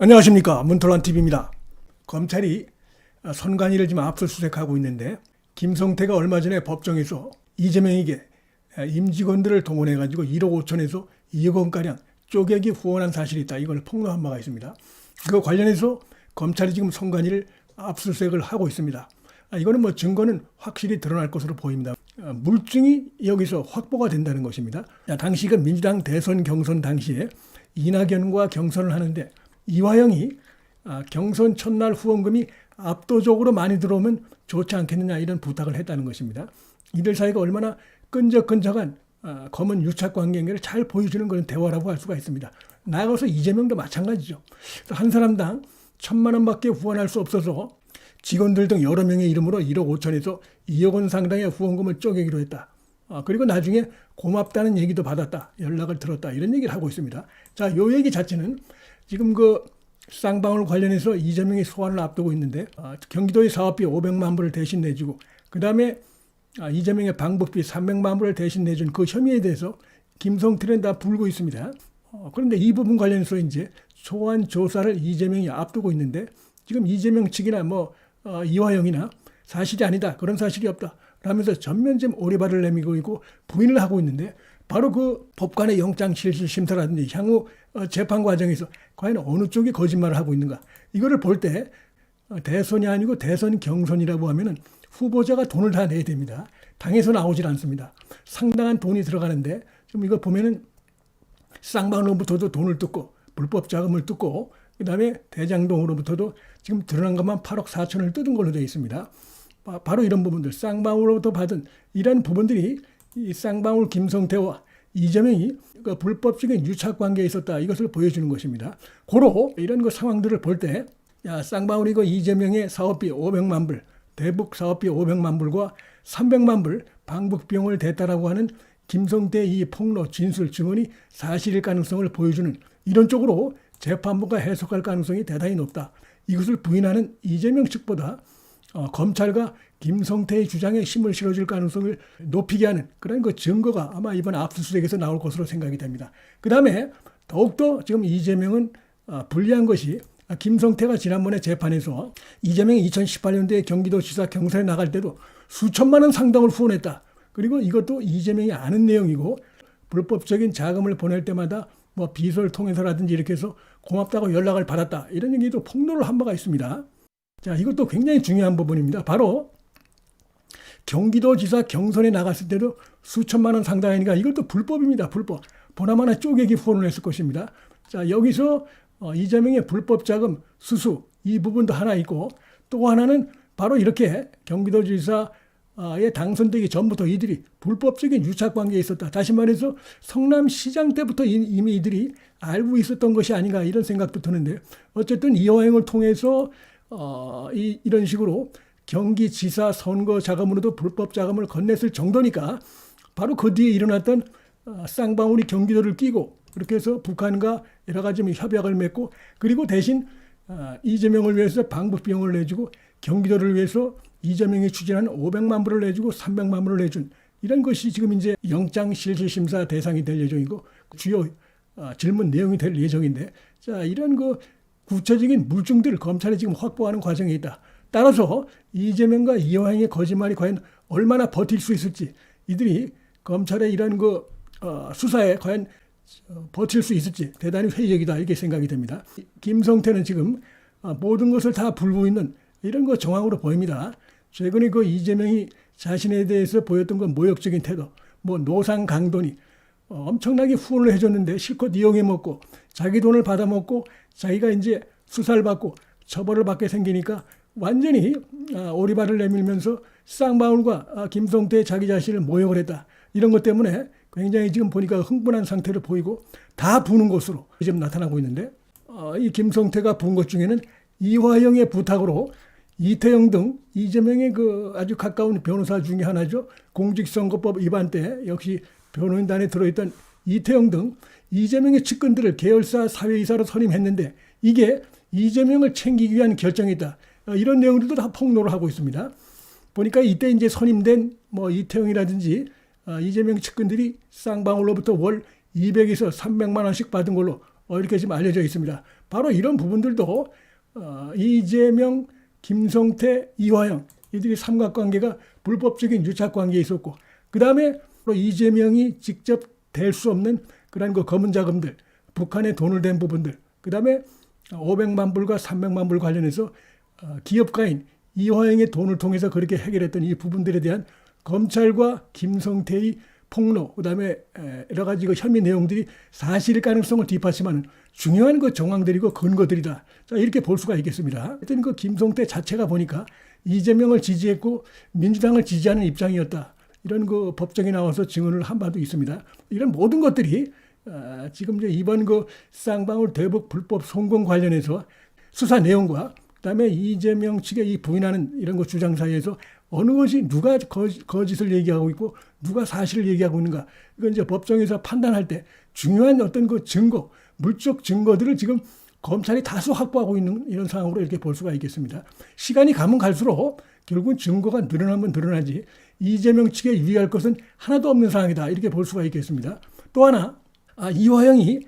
안녕하십니까, 문톨란TV입니다. 검찰이 선관위를 지금 압수수색하고 있는데, 김성태가 얼마 전에 법정에서 이재명에게 임직원들을 동원해가지고 1억 5천에서 2억 원가량 쪼개기 후원한 사실이 있다, 이걸 폭로한 바가 있습니다. 그거 관련해서 검찰이 지금 선관위를 압수수색을 하고 있습니다. 이거는 뭐 증거는 확실히 드러날 것으로 보입니다. 물증이 여기서 확보가 된다는 것입니다. 당시 그 민주당 대선 경선 당시에 이낙연과 경선을 하는데, 이화영이 경선 첫날 후원금이 압도적으로 많이 들어오면 좋지 않겠느냐, 이런 부탁을 했다는 것입니다. 이들 사이가 얼마나 끈적끈적한 검은 유착관계를 잘 보여주는 그런 대화라고 할 수가 있습니다. 나아가서 이재명도 마찬가지죠. 한 사람당 1,000만 원밖에 후원할 수 없어서 직원들 등 여러 명의 이름으로 1억 5천에서 2억 원 상당의 후원금을 쪼개기로 했다. 그리고 나중에 고맙다는 얘기도 받았다, 연락을 들었다, 이런 얘기를 하고 있습니다. 자, 요 얘기 자체는 지금 그 쌍방울 관련해서 이재명이 소환을 앞두고 있는데, 경기도의 사업비 500만 불을 대신 내주고, 그 다음에 이재명의 방북비 300만 불을 대신 내준 그 혐의에 대해서 김성태는 다 불고 있습니다. 그런데 이 부분 관련해서 이제 소환 조사를 이재명이 앞두고 있는데, 지금 이재명 측이나 이화영이나 사실이 아니다, 그런 사실이 없다 라면서 전면점 오리발을 내밀고 있고 부인을 하고 있는데, 바로 그 법관의 영장실질심사라든지 향후 재판 과정에서 과연 어느 쪽이 거짓말을 하고 있는가, 이거를 볼 때 대선이 아니고 대선 경선이라고 하면은 후보자가 돈을 다 내야 됩니다. 당에서 나오질 않습니다. 상당한 돈이 들어가는데, 좀 이거 보면은 쌍방울로부터도 돈을 뜯고 불법 자금을 뜯고, 그 다음에 대장동으로부터도 지금 드러난 것만 8억 4천을 뜯은 걸로 되어 있습니다. 바로 이런 부분들, 쌍방울로부터 받은 이런 부분들이 이 쌍방울 김성태와 이재명이 그 불법적인 유착관계에 있었다, 이것을 보여주는 것입니다. 고로 이런 그 상황들을 볼 때, 쌍방울이 그 이재명의 사업비 500만 불, 대북 사업비 500만 불과 300만 불 방북 비용을 댔다라고 하는 김성태 이 폭로 진술 증언이 사실일 가능성을 보여주는, 이런 쪽으로 재판부가 해석할 가능성이 대단히 높다. 이것을 부인하는 이재명 측보다 검찰과 김성태의 주장에 힘을 실어줄 가능성을 높이게 하는 그런 그 증거가 아마 이번 압수수색에서 나올 것으로 생각이 됩니다. 그 다음에 더욱더 지금 이재명은 불리한 것이, 김성태가 지난번에 재판에서 이재명이 2018년도에 경기도지사 경선에 나갈 때도 수천만 원 상당을 후원했다, 그리고 이것도 이재명이 아는 내용이고, 불법적인 자금을 보낼 때마다 비서를 통해서라든지 이렇게 해서 고맙다고 연락을 받았다, 이런 얘기도 폭로를 한 바가 있습니다. 자, 이것도 굉장히 중요한 부분입니다. 바로 경기도지사 경선에 나갔을 때도 수천만 원 상당이니까 이것도 불법입니다. 불법. 보나마나 쪼개기 후원을 했을 것입니다. 자, 여기서 이재명의 불법 자금 수수, 이 부분도 하나 있고, 또 하나는 바로 이렇게 경기도지사에 당선되기 전부터 이들이 불법적인 유착관계에 있었다. 다시 말해서 성남시장 때부터 이미 이들이 알고 있었던 것이 아닌가, 이런 생각도 드는데, 어쨌든 이화영을 통해서 이런 식으로 경기지사 선거 자금으로도 불법 자금을 건넸을 정도니까, 바로 그 뒤에 일어났던 쌍방울이 경기도를 끼고 그렇게 해서 북한과 여러 가지 협약을 맺고, 그리고 대신 이재명을 위해서 방북 비용을 내주고, 경기도를 위해서 이재명이 추진한 500만 불을 내주고 300만 불을 내준, 이런 것이 지금 이제 영장실질심사 대상이 될 예정이고 주요 질문 내용이 될 예정인데, 자, 이런 그 구체적인 물증들을 검찰이 지금 확보하는 과정에 있다. 따라서 이재명과 이화영의 거짓말이 과연 얼마나 버틸 수 있을지, 이들이 검찰의 이런 그 수사에 과연 버틸 수 있을지 대단히 회의적이다, 이렇게 생각이 됩니다. 김성태는 지금 모든 것을 다 불고 있는 이런 거 정황으로 보입니다. 최근에 그 이재명이 자신에 대해서 보였던 그 모욕적인 태도, 노상 강도니 엄청나게 후원을 해줬는데 실컷 이용해 먹고 자기 돈을 받아 먹고 자기가 이제 수사를 받고 처벌을 받게 생기니까 완전히 오리발을 내밀면서 쌍방울과 김성태의 자기 자신을 모욕을 했다, 이런 것 때문에 굉장히 지금 보니까 흥분한 상태를 보이고 다 부는 것으로 지금 나타나고 있는데, 이 김성태가 부은 것 중에는 이화영의 부탁으로 이태영 등 이재명의 그 아주 가까운 변호사 중에 하나죠. 공직선거법 위반 때 역시 변호인단에 들어있던 이태영 등 이재명의 측근들을 계열사 사회이사로 선임했는데, 이게 이재명을 챙기기 위한 결정이다, 이런 내용들도 다 폭로를 하고 있습니다. 보니까 이때 이제 선임된 이태영이라든지 이재명 측근들이 쌍방울로부터 월 200에서 300만 원씩 받은 걸로 이렇게 지금 알려져 있습니다. 바로 이런 부분들도 이재명, 김성태, 이화영 이들이 삼각관계가 불법적인 유착관계에 있었고, 그 다음에 이재명이 직접 댈 수 없는 그런 그 검은 자금들, 북한에 돈을 댄 부분들, 그 다음에 500만 불과 300만 불 관련해서 기업가인 이화영의 돈을 통해서 그렇게 해결했던 이 부분들에 대한 검찰과 김성태의 폭로, 그 다음에 여러 가지 그 혐의 내용들이 사실일 가능성을 뒷받침하는 중요한 그 정황들이고 근거들이다. 자, 이렇게 볼 수가 있겠습니다. 하여튼 그 김성태 자체가 보니까 이재명을 지지했고 민주당을 지지하는 입장이었다. 이런 그 법정에 나와서 증언을 한 바도 있습니다. 이런 모든 것들이 지금 이제 이번 그 쌍방울 대북 불법 송금 관련해서 수사 내용과 그다음에 이재명 측의 이 부인하는 이런 거 주장 사이에서 어느 것이 누가 거짓을 얘기하고 있고 누가 사실을 얘기하고 있는가, 이건 이제 법정에서 판단할 때 중요한 어떤 그 증거, 물적 증거들을 지금 검찰이 다수 확보하고 있는 이런 상황으로 이렇게 볼 수가 있겠습니다. 시간이 가면 갈수록 결국은 증거가 늘어나면 늘어나지 이재명 측에 유리할 것은 하나도 없는 상황이다, 이렇게 볼 수가 있겠습니다. 또 하나, 이화영이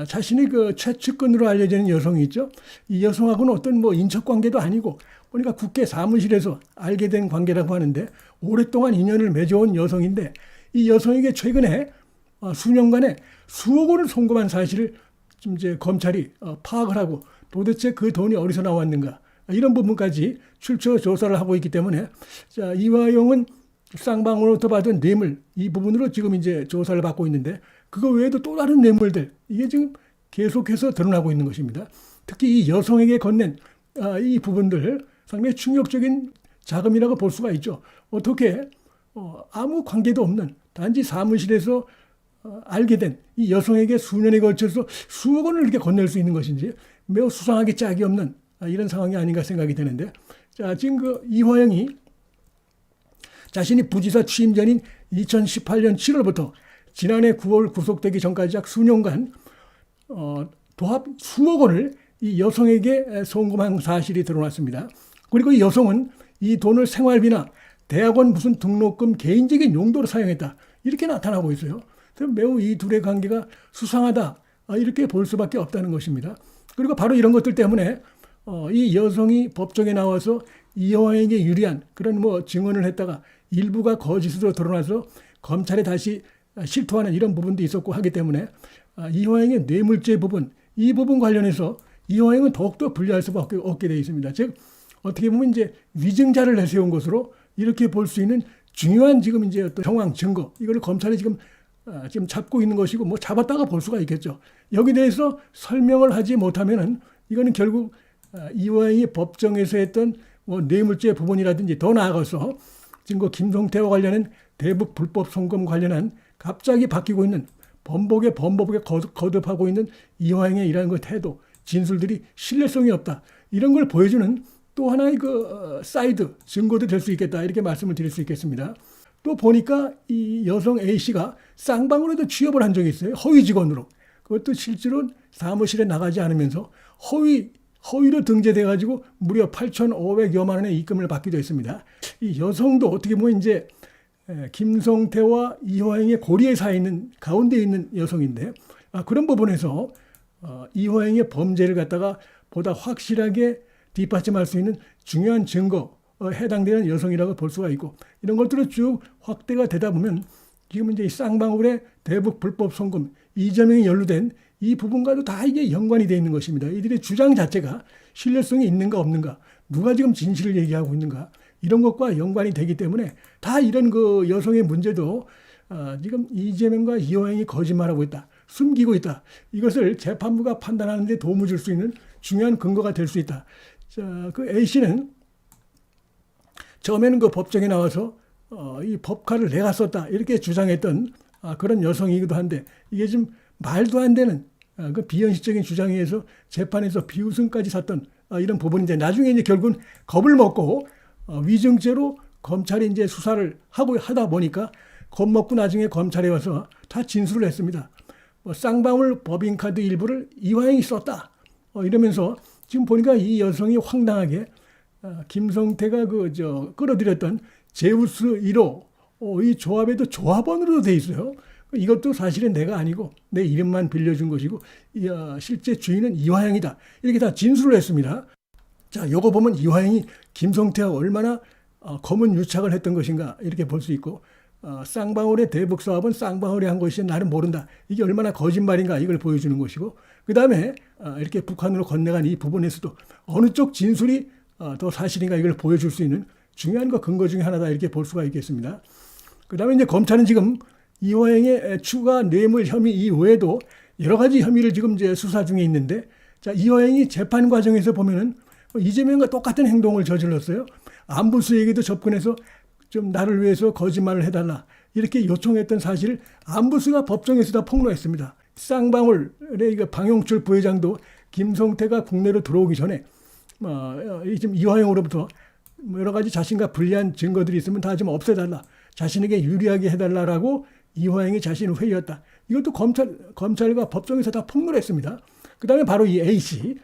자신이 그 최측근으로 알려지는 여성이 있죠. 이 여성하고는 어떤 뭐 인척 관계도 아니고 보니까 국회 사무실에서 알게 된 관계라고 하는데 오랫동안 인연을 맺어온 여성인데, 이 여성에게 최근에 수년간에 수억 원을 송금한 사실을 지금 이제 검찰이 파악을 하고 도대체 그 돈이 어디서 나왔는가, 이런 부분까지 출처 조사를 하고 있기 때문에, 자, 이화영은 쌍방울로부터 받은 뇌물, 이 부분으로 지금 이제 조사를 받고 있는데, 그거 외에도 또 다른 뇌물들, 이게 지금 계속해서 드러나고 있는 것입니다. 특히 이 여성에게 건넨 이 부분들 상당히 충격적인 자금이라고 볼 수가 있죠. 어떻게 아무 관계도 없는 단지 사무실에서 알게 된 이 여성에게 수년에 걸쳐서 수억 원을 이렇게 건넬 수 있는 것인지 매우 수상하게 짝이 없는 이런 상황이 아닌가 생각이 되는데, 자, 지금 그 이화영이 자신이 부지사 취임 전인 2018년 7월부터 지난해 9월 구속되기 전까지 약 수년간 도합 수억 원을 이 여성에게 송금한 사실이 드러났습니다. 그리고 이 여성은 이 돈을 생활비나 대학원 무슨 등록금 개인적인 용도로 사용했다, 이렇게 나타나고 있어요. 매우 이 둘의 관계가 수상하다, 이렇게 볼 수밖에 없다는 것입니다. 그리고 바로 이런 것들 때문에 이 여성이 법정에 나와서 이화영에게 유리한 그런 뭐 증언을 했다가 일부가 거짓으로 드러나서 검찰에 다시 실토하는 이런 부분도 있었고 하기 때문에 이화영의 뇌물죄 부분, 이 부분 관련해서 이화영은 더욱더 불리할 수밖에 없게 되어 있습니다. 즉 어떻게 보면 이제 위증자를 내세운 것으로 이렇게 볼 수 있는 중요한 지금 이제 어떤 정황 증거, 이걸 검찰이 지금 잡고 있는 것이고 뭐 잡았다가 볼 수가 있겠죠. 여기 대해서 설명을 하지 못하면은 이거는 결국 이화영이 법정에서 했던 뭐 뇌물죄 부분이라든지 더 나아가서 지금 그 김성태와 관련한 대북 불법 송금 관련한 갑자기 바뀌고 있는 번복에 거듭하고 있는 이화영의 이러한 그 태도, 진술들이 신뢰성이 없다, 이런 걸 보여주는 또 하나의 그 사이드 증거도 될 수 있겠다, 이렇게 말씀을 드릴 수 있겠습니다. 또 보니까 이 여성 A씨가 쌍방울에도 취업을 한 적이 있어요. 허위 직원으로. 그것도 실제로 사무실에 나가지 않으면서 허위로 등재돼가지고 무려 8,500여만 원의 입금을 받기도 했습니다. 이 여성도 어떻게 보면 이제 김성태와 이화영의 고리에 서 있는 가운데 있는 여성인데, 그런 부분에서 이화영의 범죄를 갖다가 보다 확실하게 뒷받침할 수 있는 중요한 증거, 해당되는 여성이라고 볼 수가 있고, 이런 것들을 쭉 확대가 되다 보면 지금 이제 쌍방울의 대북 불법 송금, 이재명이 연루된 이 부분과도 다 이게 연관이 되어 있는 것입니다. 이들의 주장 자체가 신뢰성이 있는가 없는가, 누가 지금 진실을 얘기하고 있는가, 이런 것과 연관이 되기 때문에 다 이런 그 여성의 문제도 지금 이재명과 이화영이 거짓말하고 있다, 숨기고 있다, 이것을 재판부가 판단하는 데 도움을 줄 수 있는 중요한 근거가 될 수 있다. 자, 그 A씨는 처음에는 그 법정에 나와서 이 법카를 내가 썼다, 이렇게 주장했던 그런 여성이기도 한데, 이게 좀 말도 안 되는 그 비현실적인 주장에 의해서 재판에서 비웃음까지 샀던 이런 부분인데, 나중에 이제 결국은 겁을 먹고 위증죄로 검찰이 이제 수사를 하다 보니까 겁먹고 나중에 검찰에 와서 다 진술을 했습니다. 쌍방울 법인카드 일부를 이화영이 썼다, 이러면서 지금 보니까 이 여성이 황당하게 김성태가 끌어들였던 제우스 1호 이 조합에도 조합원으로 돼 있어요. 이것도 사실은 내가 아니고 내 이름만 빌려준 것이고 실제 주인은 이화영이다. 이렇게 다 진술을 했습니다. 자, 요거 보면 이화영이 김성태와 얼마나 검은 유착을 했던 것인가 이렇게 볼 수 있고 쌍방울의 대북 사업은 쌍방울이 한 것이 나는 모른다. 이게 얼마나 거짓말인가 이걸 보여주는 것이고 그 다음에 이렇게 북한으로 건너간 이 부분에서도 어느 쪽 진술이 더 사실인가 이걸 보여줄 수 있는 중요한 근거 중에 하나다 이렇게 볼 수가 있겠습니다. 그 다음에 이제 검찰은 지금 이화영의 추가 뇌물 혐의 이외에도 여러 가지 혐의를 지금 이제 수사 중에 있는데 자, 이화영이 재판 과정에서 보면은 이재명과 똑같은 행동을 저질렀어요. 안부수에게도 접근해서 좀 나를 위해서 거짓말을 해달라 이렇게 요청했던 사실을 안부수가 법정에서 다 폭로했습니다. 쌍방울의 방용철 부회장도 김성태가 국내로 들어오기 전에 지금 이화영으로부터 여러 가지 자신과 불리한 증거들이 있으면 다 좀 없애달라. 자신에게 유리하게 해달라라고 이화영이 자신의 회의였다. 이것도 검찰과 법정에서 다 폭로를 했습니다. 그 다음에 바로 이 A씨,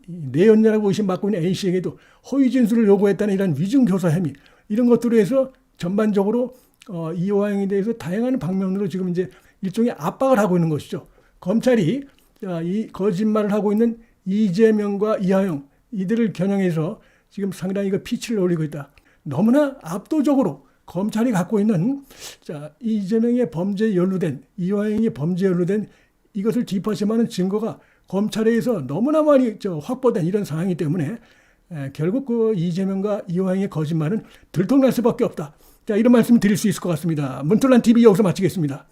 내연녀라고 의심받고 있는 A씨에게도 허위 진술을 요구했다는 이런 위증교사 혐의, 이런 것들로 해서 전반적으로 이화영에 대해서 다양한 방면으로 지금 이제 일종의 압박을 하고 있는 것이죠. 검찰이 이 거짓말을 하고 있는 이재명과 이화영, 이들을 겨냥해서 지금 상당히 피치를 올리고 있다. 너무나 압도적으로 검찰이 갖고 있는 이재명의 범죄에 연루된 이화영의 범죄에 연루된 이것을 뒷받침하는 증거가 검찰에 의해서 너무나 많이 확보된 이런 상황이기 때문에 결국 그 이재명과 이화영의 거짓말은 들통날 수밖에 없다. 자, 이런 말씀을 드릴 수 있을 것 같습니다. 문틀란 TV 여기서 마치겠습니다.